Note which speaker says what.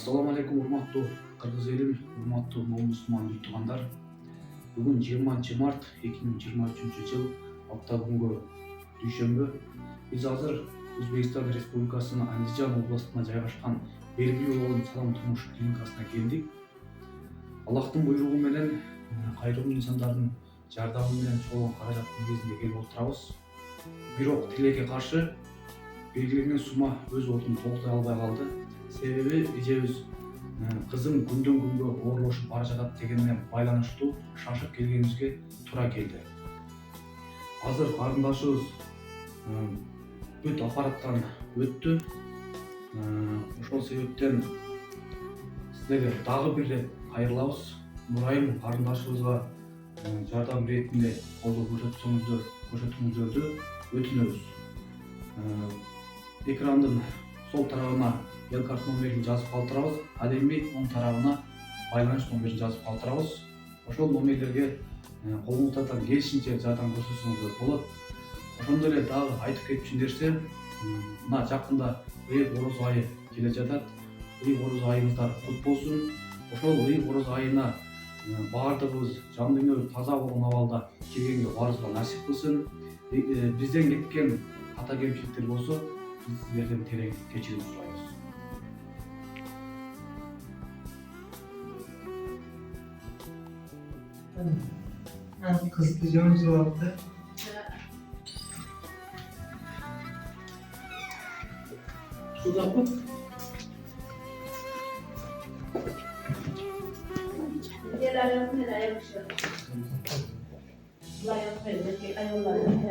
Speaker 1: Assalamu alaikum урматтуу кыргыз элим, урматтуу момусман туугандар. Бүгүн 20 март 2023 жыл апта күнгө дүйшөмбү. Биз азыр Өзбекстан Республикасынын Андижан областына жайгашкан белгилүү болгон Салам турмуш клиникасына келдик. Аллахтын буйругу менен кайрымдуу инсандардын жардамы менен чогулган каражаттын негизинде келип отурабыз. Бирок тилекке каршы белгиленген сумма өз ордун толтура албай калды. Себеби эжебиз кызым күндөн күнгө оорлошуп бара жатат дегенге байланыштуу шашып келгенибизге туура келди. Азыр карындашыбыз бүт аппараттан өттү. Ошол себептен сиздерге дагы бир рет кайрылабыз. Нурайым карындашыбызга жардам иретинде колдоо көрсөтүүңүздөрдү өтүнөбүз. Экрандын сол тарабына эл карт номерин жазып калтырабыз. Ал эми оң тарабына байланыш номерин жазып калтырабыз. Ошол номерлерге колуңуздан келишинче жардам көрсөтсөңүздөр болот. Ошондой эле дагы айтып кетчү нерсе, мына жакында ыйык ороз айы келе жатат. Ыйык ороз айыңыздар кут болсун. Ошол ыйык ороз айына баардыгыбыз жан дүйнөбүз таза болгон абалда келгенге баарыбызга насип кылсын. Бизден кеткен ката кемчиликтер болсо, биз сиздерден терең кечирим сурайбыз.
Speaker 2: Kızdı canım cevaptı.
Speaker 1: Şurada mı?
Speaker 3: Gel ayağımı ayakmışlar. Ayağımı ayakmışlar.